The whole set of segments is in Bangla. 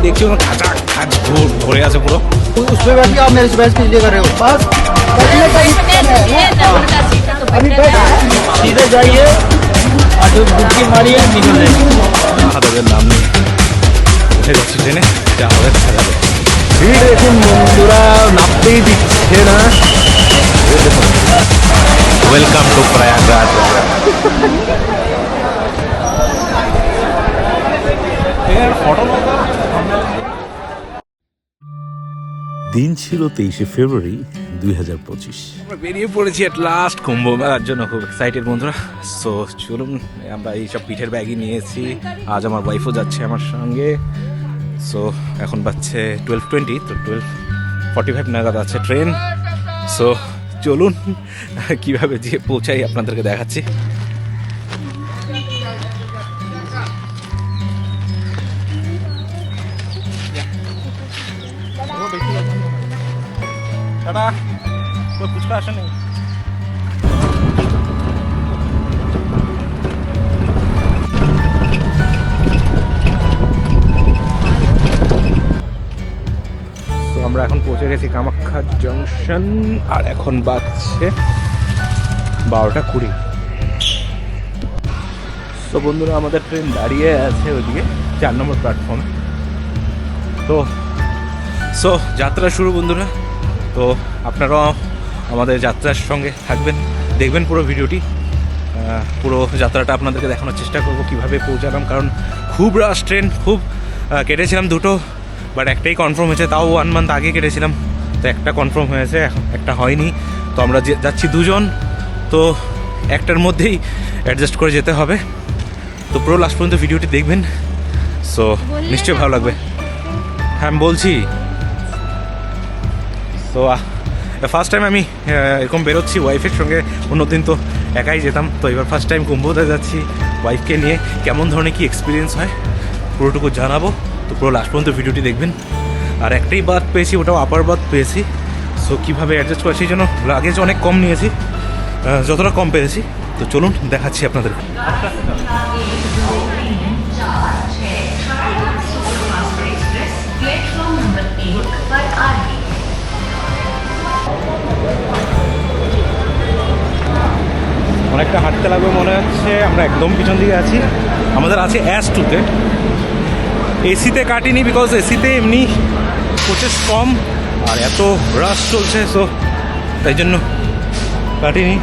देखिए खाचा खाच भरे আছে পুরো। उसमें बैठ के आप मेरे से बहस किस लिए कर रहे हो? बस अभी बैठ सीधे जाइए और जो डुबकी मारिए निकल जाइए। মহাদেবের নাম নিয়ে উঠে যাচ্ছি ট্রেনে, যা হবে দেখা যাবে। ভিড় দেখুন বন্ধুরা, নামতেই দিচ্ছে না। Welcome to Prayagraj. দিন ছিল 23শে ফেব্রুয়ারি 2025। আমরা বেরিয়ে পড়েছি এট লাস্ট কুম্ভ মেলার জন্য, খুব এক্সাইটেড বন্ধুরা। সো চলুন, আমরা এইসব পিঠের ব্যাগই নিয়েছি। আজ আমার ওয়াইফও যাচ্ছে আমার সঙ্গে। সো এখন বাজছে 12:20, তো 12:45 নাগাদ আছে ট্রেন। সো চলুন কিভাবে যে পৌঁছাই আপনাদেরকে দেখাচ্ছি। টাটা, কোই ফুচকা আসে নেই। আমরা এখন পৌঁছে গেছি কামাখ্যা জংশন, আর এখন বাজছে 12:20। তো বন্ধুরা, আমাদের ট্রেন দাঁড়িয়ে আছে ওইদিকে 4 নম্বর প্ল্যাটফর্মে। তো যাত্রা শুরু বন্ধুরা। তো আপনারাও আমাদের যাত্রার সঙ্গে থাকবেন, দেখবেন পুরো ভিডিওটি। পুরো যাত্রাটা আপনাদেরকে দেখানোর চেষ্টা করব কীভাবে পৌঁছালাম, কারণ খুব রাশ ট্রেন। খুব কেটেছিলাম দুটো, বাট একটাই কনফার্ম হয়েছে, তাও 1 মান্থ আগে কেটেছিলাম। তো একটা কনফার্ম হয়েছে, একটা হয়নি। তো আমরা যাচ্ছি 2 জন, তো একটার মধ্যেই অ্যাডজাস্ট করে যেতে হবে। তো পুরো লাস্ট পর্যন্ত ভিডিওটি দেখবেন, সো নিশ্চয়ই ভালো লাগবে। হ্যাঁ আমি বলছি। তো ফার্স্ট টাইম আমি এরকম বেরোচ্ছি ওয়াইফের সঙ্গে। অন্যদিন তো একাই যেতাম, তো এবার ফার্স্ট টাইম কুম্ভতে যাচ্ছি ওয়াইফকে নিয়ে। কেমন ধরনের কী এক্সপিরিয়েন্স হয় পুরোটুকু জানাবো। তো পুরো লাস্ট পর্যন্ত ভিডিওটি দেখবেন। আর একটাই বাথ পেয়েছি, ওটাও আপার বাথ পেয়েছি। সো কীভাবে অ্যাডজাস্ট করেছি, যেন লাগেজ অনেক কম নিয়েছি, যতটা কম পেয়েছি। তো চলুন দেখাচ্ছি আপনাদের। অনেকটা হাঁটতে লাগবে মনে হচ্ছে। আমরা একদম পিছন দিকে আছি। আমাদের আছে S2-তে। এসিতে কাটিনি, বিকজ এসিতে এমনি কোচেস কম আর এত রাশ চলছে, সো তাই জন্য কাটিনি।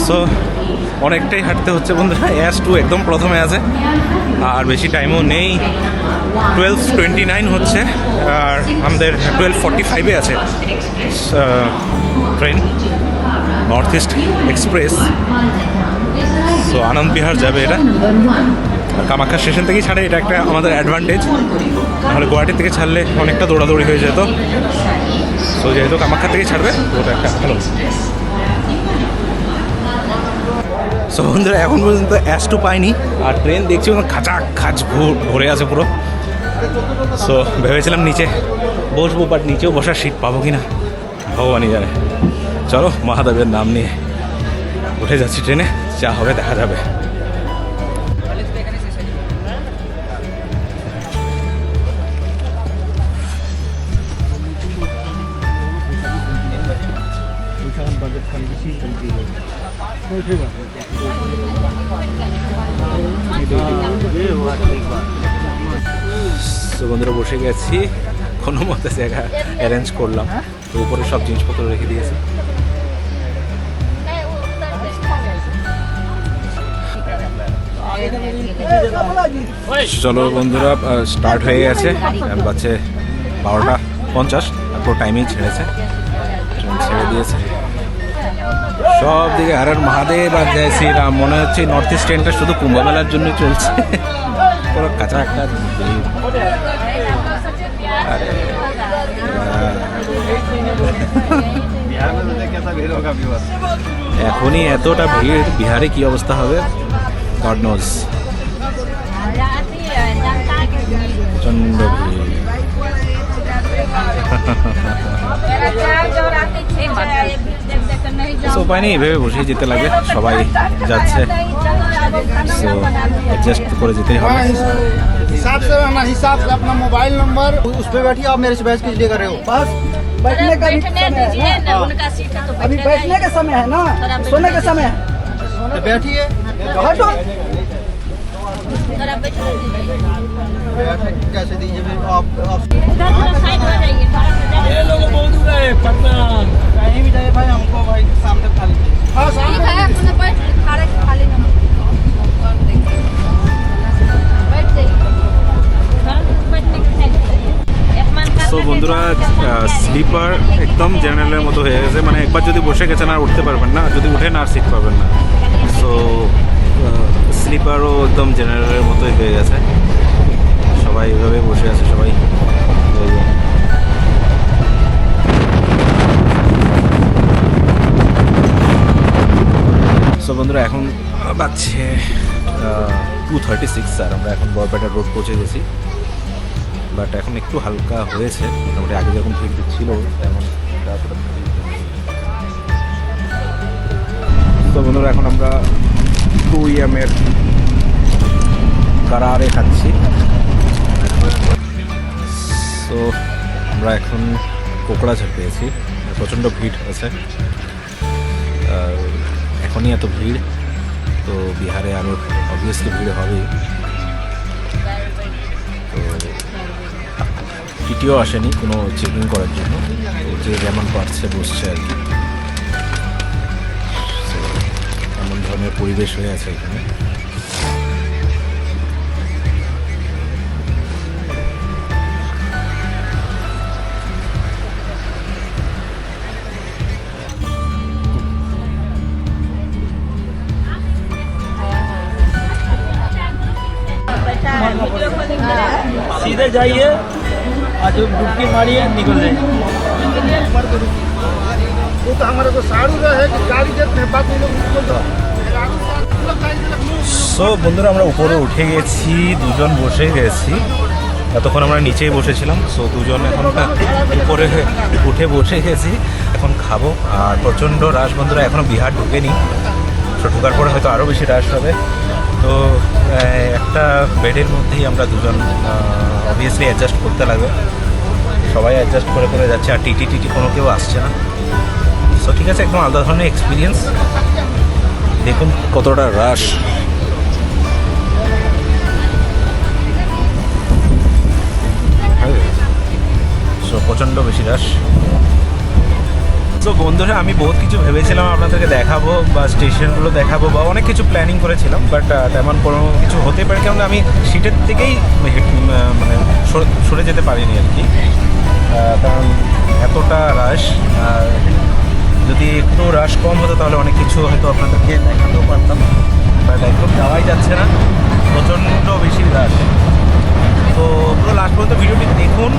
সো অনেকটাই হাঁটতে হচ্ছে বন্ধুরা। S2 একদম প্রথমে আছে, আর বেশি টাইমও নেই। 12:29 হচ্ছে, আর আমাদের 12:45-এ আছে train, North East Express. So Anand Vihar যাবে এটা। কামাখ্যা স্টেশন থেকেই ছাড়ে, এটা একটা আমাদের অ্যাডভান্টেজ। নাহলে গুয়াহাটি থেকে ছাড়লে অনেকটা দৌড়াদৌড়ি হয়ে যেত। সো যেহেতু কামাখ্যা থেকেই ছাড়বে, ওটা একটা ভালো। সো বন্ধুরা, এখন পর্যন্ত S2 পাইনি, আর ট্রেন দেখছি খাচা খাচ ভরে আছে পুরো। সো ভেবেছিলাম নিচে বসবো, বাট নিচেও বসার সিট পাবো কিনা ভগবানই জানে। চলো, মহাদেবের নাম নিয়ে উঠে যাচ্ছি ট্রেনে, যা হবে দেখা যাবে। তো বন্ধুরা, বসে গেছি, কোনো মতে জায়গা অ্যারেঞ্জ করলাম। তো উপরে সব জিনিসপত্র রেখে দিয়েছি। চলো বন্ধুরা, স্টার্ট হয়ে গেছে। বাজছে 12:50, তারপর টাইমেই ছেড়েছে, ছেড়ে দিয়েছে সব দিকে। আর মহাদেব আর জয় শ্রীরাম। মনে হচ্ছে নর্থ ইস্ট ট্রেনটা শুধু কুম্ভ মেলার জন্যই চলছে। পুরো কাঁচা একটা এখনই এতটা ভিড়, বিহারে কি অবস্থা হবে গড নোজ। প্রচন্ড ভিড়। সো উপায় নেই, ভেবে বসে যেতে লাগে, সবাই যাচ্ছে, সো অ্যাডজাস্ট করে যেতেই হবে। हिसाब से रहना, हिसाब से अपना मोबाइल नंबर उस पे बैठिए। आप मेरे से बहस किस लिए कर रहे हो? बस बैठने का भी बैठने समय दीजिए है ना, ना? उनका सीट है तो अभी बैठने का समय है ना, सोने का समय है। तो बैठिए। हटो। थोड़ा बैठ दीजिए। कैसे दीजिए फिर? आप उधर थोड़ा साइड हो जाइए, थोड़ा सा ये ज्यादा। लोग बहुत दूर है पटना। कहीं भी जाइए भाई, हमको भाई शाम तक खाली चाहिए। हाँ शाम ठीक है, अपना बैठ खाने खाली ना बैठ जाइए। थोड़ा बैठने का साइड हो जाइए। एक मान সো বন্ধুরা, স্লিপার একদম জেনারেলের মতো হয়ে গেছে, মানে একবার যদি বসে গেছেন আর উঠতে পারবেন না, যদি উঠেন আর সিট পাবেন না। সো স্লিপারও একদম জেনারেলের মতোই হয়ে গেছে, সবাই এভাবে বসে আছে সবাই। সো বন্ধুরা, এখন বাজছে 2:36 আর আমরা এখন বরপেটা রোড পৌঁছে গেছি। বাট এখন একটু হালকা হয়েছে, মোটামুটি আগে যখন ভিড় ছিল তেমন। তো বন্ধুরা, এখন আমরা 2AM এর কারারে খাচ্ছি। তো আমরা এখন কোকড়াঝাড় পেয়েছি, প্রচণ্ড ভিড় আছে, এখনই এত ভিড়, তো বিহারে আরও অবভিয়াসলি ভিড় হবেই। তো টিটিও আসেনি কোনো চেকিং করার জন্য, তো যে যেমন পারছে বসছে আর কি। So, এমন ধরনের পরিবেশ হয়ে আছে এখানে। सीधे जाइए और जो डुबकी मारिए निकल जाइए। वो तो हमारे को साड़ू रहे कि गाड़ी देते हैं, बाकी लोग সো বন্ধুরা, আমরা উপরে উঠে গেছি, দুজন বসে গেছি, এতক্ষণ আমরা নিচেই বসেছিলাম। সো দুজন এখন উপরে উঠে বসে গেছি, এখন খাবো। আর প্রচণ্ড রাশ বন্ধুরা, এখনও বিহার ঢুকেনি, সো ঢোকার পরে হয়তো আরও বেশি রাশ হবে। তো একটা বেডের মধ্যেই আমরা দুজন অবভিয়াসলি অ্যাডজাস্ট করতে লাগবে, সবাই অ্যাডজাস্ট করে করে যাচ্ছে, আর টিটি কোনো কেউ আসছে না। সো ঠিক আছে, একদম আলাদা ধরনের এক্সপিরিয়েন্স। দেখুন কতটা রাশ। সো প্রচণ্ড বেশি রাশ। তো বন্ধুরা, আমি বহুত কিছু ভেবেছিলাম আপনাদেরকে দেখাবো, বা স্টেশনগুলো দেখাবো, বা অনেক কিছু প্ল্যানিং করেছিলাম, বাট তেমন কোনো কিছু হতে পারে, কারণ আমি সিটের থেকেই মানে সরে যেতে পারিনি আর কি, কারণ এতটা রাশ। যদি একটু রাশ কম হতো তাহলে অনেক কিছু হয়তো আপনাদেরকে দেখাতেও পারতাম, বাট একদম যাওয়াই যাচ্ছে না, প্রচণ্ড বেশি রাশ। তো পুরো লাস্ট পর্যন্ত ভিডিওটি দেখুন,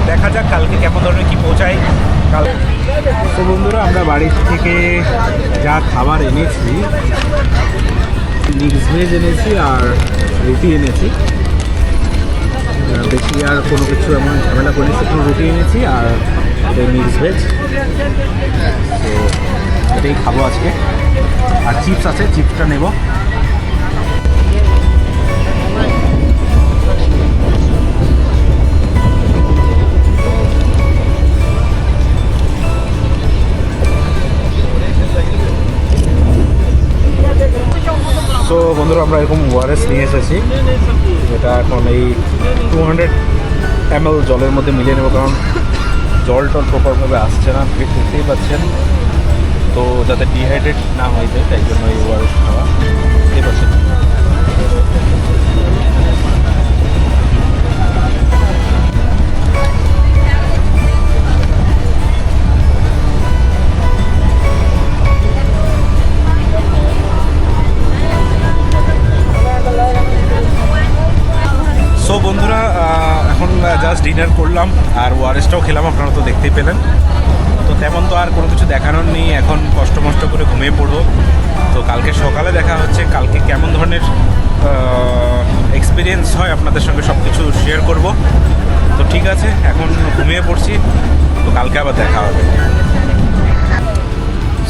দেখা যাক কালকে কেমন ধরনের কী পৌঁছায় কাল। তো বন্ধুরা, আমরা বাড়ির থেকে যা খাবার এনেছি, মিক্স ভেজ এনেছি আর রুটি এনেছি, বেশি আর কোনো কিছু এমন ঝামেলা করিনি, শুধু রুটি এনেছি আর মিক্স ভেজ। তো এটাই খাবো আজকে, আর চিপস আছে, চিপসটা নেব। তো বন্ধুরা, আমরা এরকম ওআরএস নিয়ে এসেছি, যেটা এখন এই 200 ml জলের মধ্যে মিলিয়ে নেব, কারণ জল টল প্রপারভাবে আসছে না, ভিড় দেখতেই পাচ্ছেন। তো যাতে ডিহাইড্রেট না হয়ে যায় তাই জন্য এই ওআরএস খাওয়া, দেখতেই পাচ্ছেন। সো বন্ধুরা, এখন জাস্ট ডিনার করলাম আর ওআরএসটাও খেলাম, আপনারা তো দেখতেই পেলেন। তো তেমন তো আর কোনো কিছু দেখানোর নেই, এখন কষ্ট করে ঘুমিয়ে পড়বো। তো কালকে সকালে দেখা হচ্ছে, কালকে কেমন ধরনের এক্সপিরিয়েন্স হয় আপনাদের সঙ্গে সব কিছু শেয়ার করব। তো ঠিক আছে, এখন ঘুমিয়ে পড়ছি, তো কালকে আবার দেখা হবে।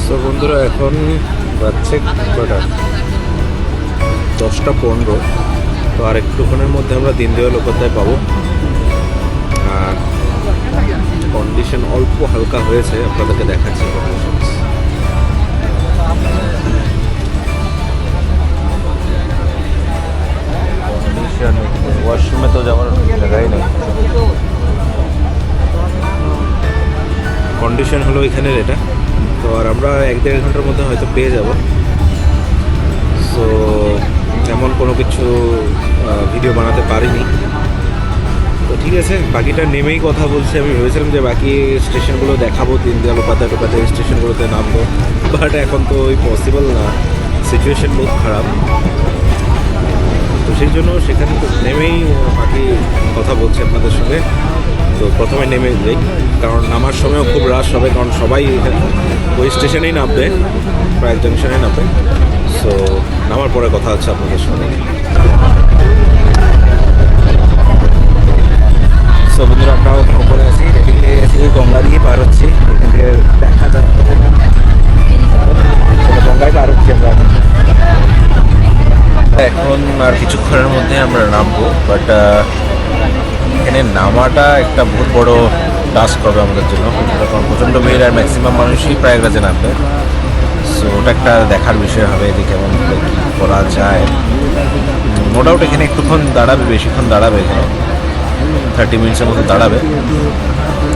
তো বন্ধুরা এখন বাজছে কটা, 10:15। তো আর একটুক্ষণের মধ্যে আমরা দীনদয়াল উপাধ্যায় পাবো। আর কন্ডিশন অল্প হালকা হয়েছে, আপনাদেরকে দেখাচ্ছি কন্ডিশন। ওয়াশরুমে তো যাওয়ার জায়গাই নেই। কন্ডিশন হলো এখানের এটা। তো আর আমরা 1-1.5 ঘন্টার মধ্যে হয়তো পেয়ে যাব। সো তেমন কোনো কিছু ভিডিও বানাতে পারিনি। তো ঠিক আছে, বাকিটা নেমেই কথা বলছি। আমি ভেবেছিলাম যে বাকি স্টেশনগুলো দেখাবো, দীনদয়াল উপাধ্যায় টোপাধ্যায় স্টেশনগুলোতে নামবো, বাট এখন তো ওই পসিবল না, সিচুয়েশন বহুত খারাপ। তো সেই জন্য সেখানে নেমেই বাকি কথা বলছি আপনাদের সঙ্গে। তো প্রথমে নেমে যাই, কারণ নামার সময়ও খুব রাশ হবে, কারণ সবাই ওই স্টেশনেই নামবে, প্রায় জংশনে নামবে। সো নামার পরে কথা হচ্ছে আপনাদের সঙ্গে। সো বন্ধুরা, আমরাও উপরে আছি, এদিকে এসে গঙ্গা দিয়ে পার হচ্ছি, এখান থেকে দেখা যাচ্ছে গঙ্গায় পার হচ্ছি আমরা। এখন আর কিছুক্ষণের মধ্যে আমরা নামবো, বাট এখানে নামাটা একটা বহুত বড় টাস্ক হবে আমাদের জন্য, কারণ প্রচণ্ড ভিড় আর ম্যাক্সিমাম মানুষই প্রয়াগরাজে নামবে। সো ওটা একটা দেখার বিষয় হবে যে কেমন কী করা যায়। নো ডাউট এখানে একটুক্ষণ দাঁড়াবে, বেশিক্ষণ দাঁড়াবে, এখানে 30 মিনিটসের মতো দাঁড়াবে।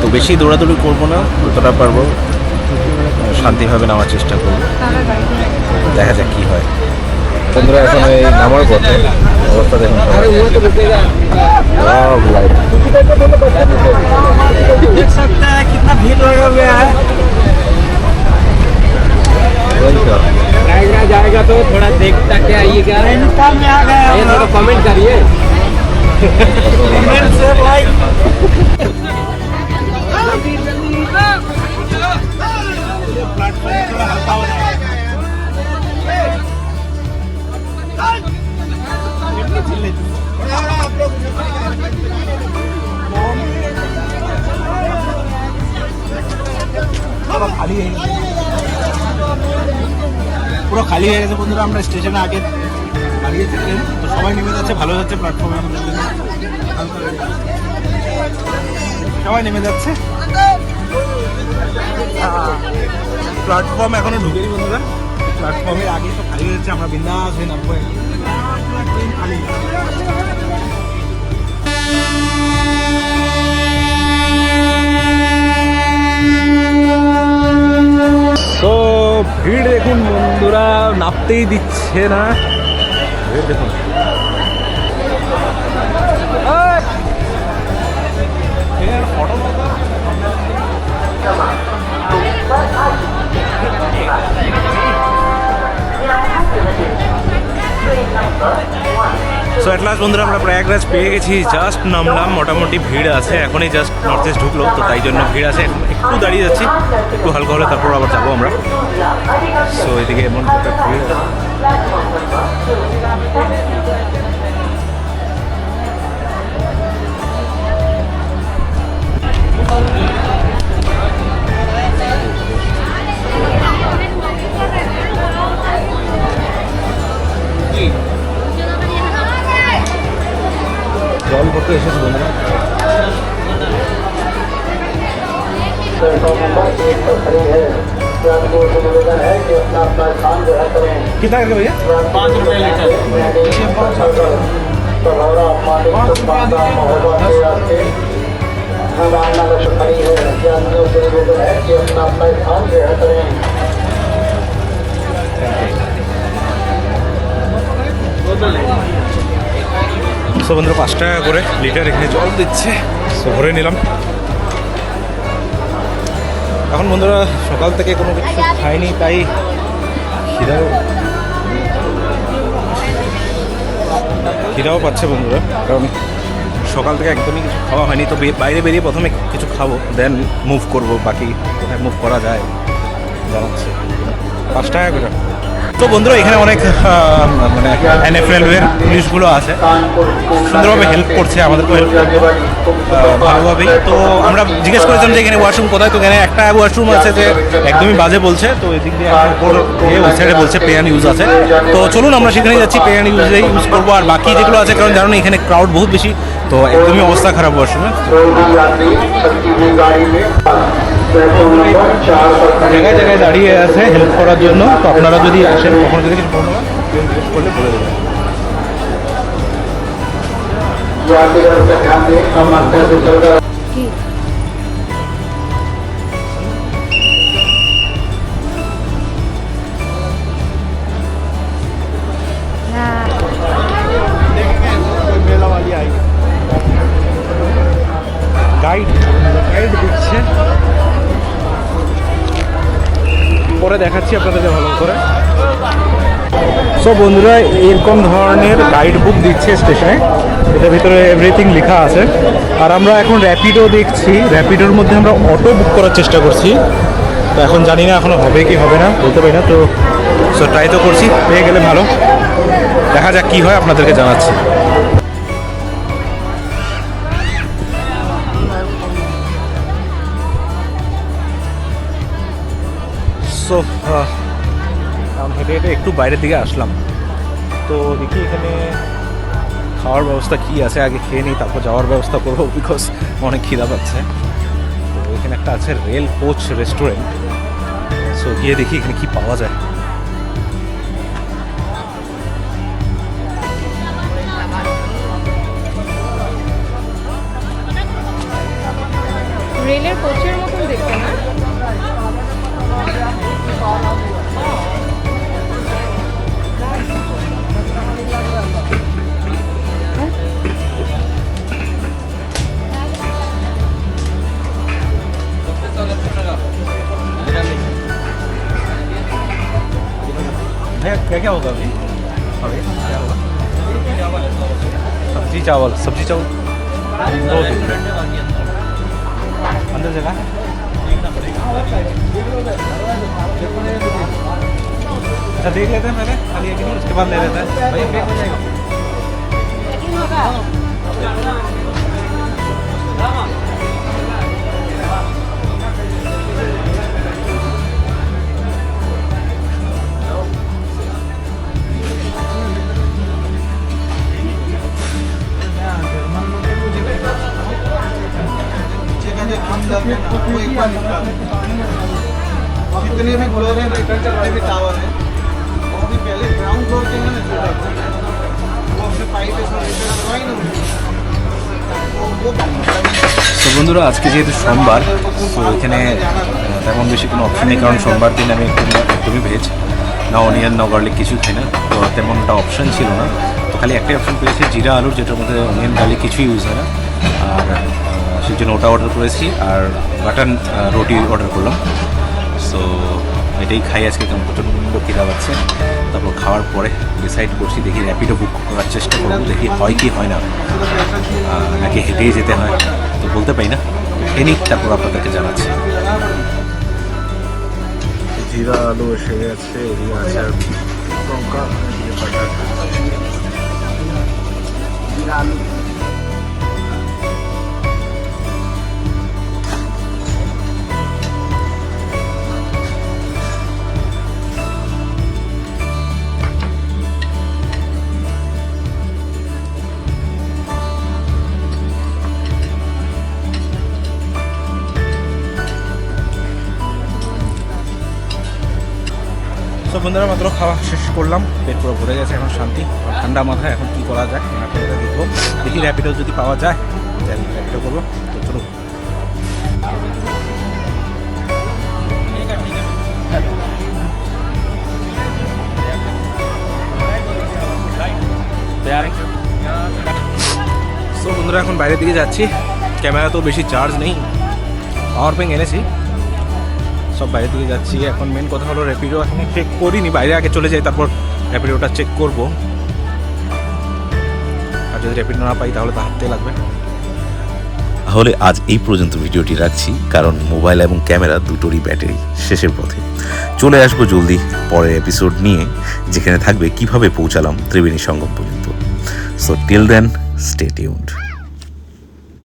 তো বেশি দৌড়াদৌড়ি করবো না, যতটা পারবো শান্তিভাবে নামার চেষ্টা করবো, দেখা যাক কী হয়। বন্ধুরা এখন এই নামার পথে অবস্থা দেখুন, देख सकते हैं कितना भीड़ लगा हुआ है। प्रयागराज जाएगा तो थोड़ा देख के आइएगा। नैनीताल में आ गए, ये थोड़ा कमेंट करिए, कमेंट से लाइक। পুরো খালি হয়ে গেছে বন্ধুরা। আমরা স্টেশনে আগে দাঁড়িয়েছি ট্রেন, তো সবাই নেমে যাচ্ছে, ভালো যাচ্ছে প্ল্যাটফর্মে, আমাদের জন্য সবাই নেমে যাচ্ছে। প্ল্যাটফর্ম এখনো ঢুকেনি বন্ধুরা, প্ল্যাটফর্মের আগে তো খালি হচ্ছে, আমরা বিন্দাস হয়ে নামবো। ট্রেন খালি। তো ভিড় দেখুন বন্ধুরা, নামতেই দিচ্ছে না, ভিড় দেখুন। সো এট লাস্ট বন্ধুরা আমরা প্রয়াগরাজ পেয়ে গেছি, জাস্ট নামলাম। মোটামুটি ভিড় আছে, এখনই জাস্ট নর্থ ইস্ট ঢুকলো, তো তাই জন্য ভিড় আছে। একটু দাঁড়িয়ে যাচ্ছি, একটু হালকা হলে তারপর আবার যাবো আমরা। সো এদিকে এমন একটা ভিড় আছে। জল ভর্তি এসেছে বন্ধুরা। कितना करके भैया? 5 रुपये लीटर। সো বন্ধুরা 5 টাকা করে লিটার এখানে জল দিচ্ছে, সো ভরে নিলাম। এখন বন্ধুরা সকাল থেকে কোনো কিছু খাইনি, তাই খিদাও পাচ্ছে বন্ধুরা, কারণ সকাল থেকে একদমই কিছু খাওয়া হয়নি। তো বাইরে বেরিয়ে প্রথমে কিছু খাবো, দেন মুভ করব, বাকি কোথায় মুভ করা যায় জানাচ্ছে। 5 টাকা করে। তো বন্ধুরা এখানে অনেক মানে এনএফএল এর পুলিশগুলো আছে, সুন্দরভাবে হেল্প করছে, আমাদেরকেও হেল্প করবে ভালোভাবেই। তো আমরা জিজ্ঞেস করেছিলাম যে এখানে ওয়াশরুম কোথায়, তো এখানে একটা ওয়াশরুম আছে যে একদমই বাজে বলছে, তো এদিক দিয়ে ওই সাইডে বলছে পে অ্যান্ড ইউজ আছে। তো চলুন আমরা সেখানে যাচ্ছি, পে অ্যান্ড ইউজ করবো। আর বাকি যেগুলো আছে, কারণ জানো না এখানে ক্রাউড বহুত বেশি, তো একদমই অবস্থা খারাপ ওয়াশরুমে। জায়গায় জায়গায় দাঁড়িয়ে আছে হেল্প করার জন্য, তো আপনারা যদি আসেন কখনো যদি কিছু প্রবলেম জিজ্ঞেস করলে বলে দেবেন। গাইড দিচ্ছে, পরে দেখাচ্ছি আপনাদেরকে ভালো করে। সো বন্ধুরা এরকম ধরনের গাইড বুক দিচ্ছে স্টেশনে, এটার ভিতরে এভরিথিং লেখা আছে। আর আমরা এখন র্যাপিডো দেখছি, র্যাপিডোর মধ্যে আমরা অটো বুক করার চেষ্টা করছি, তো এখন জানি না এখনো হবে কি হবে না, বলতে পারি না। তো সো ট্রাই তো করছি, পেয়ে গেলে ভালো, দেখা যাক কী হয়, আপনাদেরকে জানাচ্ছি। সো হেঁটে হেঁটে একটু বাইরের দিকে আসলাম, তো দেখি এখানে খাওয়ার ব্যবস্থা কি আছে, আগে খেয়ে নিই তারপর যাওয়ার ব্যবস্থা করবো, বিকজ অনেক খিদা পাচ্ছে। তো এখানে একটা আছে রেল কোচ রেস্টুরেন্ট, সো গিয়ে দেখি এখানে কি পাওয়া যায়। রেলের কোচের মতন দেখতে না? क्या क्या होगा अभी अभी क्या होगा? सब्जी चावल दो दिन अंदर जगह अच्छा देख लेते हैं पहले खाली है कि नहीं, उसके बाद ले लेते हैं। भाई पैक हो जाएगा। जितने भी फ्लोर हैं, जितने भी टावर हैं, वो भी पहले ग्राउंड फ्लोर के हैं ना, वो अपने पाइप তো বন্ধুরা আজকে যেহেতু সোমবার, তো এখানে তেমন বেশি কোনো অপশন নেই, কারণ সোমবার দিন আমি একদমই ভেজ, না অনিয়ন না গার্লিক কিছু খাই না, তো তেমনটা অপশন ছিল না। তো খালি একটাই অপশন পেয়েছি জিরা আলুর, যেটার মধ্যে অনিয়ন গার্লিক কিছুই ইউজ হয় না, আর সেই জন্য ওটা অর্ডার করেছি, আর বাটন রুটি অর্ডার করলাম। সো এটাই খাই আজকে, কারণ প্রচণ্ড খিদা পাচ্ছে। তারপর খাওয়ার পরে ডিসাইড করছি, দেখি র্যাপিডো বুক করার চেষ্টা করবো, দেখি হয় কি হয় না, নাকি হেঁটেই যেতে হয়, তো বলতে পারি না। এনি তারপর আপনাদেরকে জানাচ্ছি। জিরা আলু এসে গেছে, এদিকে আছে আর লঙ্কা, জিরা আলু। তো বন্ধুরা মাত্র খাওয়া শেষ করলাম, পেট পুরো ভরে গেছে, এখন শান্তি, ঠান্ডা মাথায় এখন কী করা যায় আপনারা দেখবো। দেখি র্যাপিডো যদি পাওয়া যায় তাহলে র্যাপিডো করবো। তো চলো সো বন্ধুরা এখন বাইরের দিকে যাচ্ছি, ক্যামেরা তো বেশি চার্জ নেই, পাওয়ার ব্যাঙ্ক এনেছি, সব বাইরের দিকে যাচ্ছি। এখন মেন কথা হলো র্যাপিডো এখন চেক করিনি, বাইরে আগে চলে যাই, তারপর র্যাপিডোটা চেক করব। আর যদি র্যাপিডো না পাই তাহলে তো হাঁটতে লাগবে। তাহলে আজ এই পর্যন্ত ভিডিওটি রাখছি, কারণ মোবাইল এবং ক্যামেরা দুটোরই ব্যাটারি শেষের পথে। চলে আসবো জলদি পরের এপিসোড নিয়ে, যেখানে থাকবে কিভাবে পৌঁছালাম ত্রিবেণী সঙ্গম পর্যন্ত। So till then, stay tuned.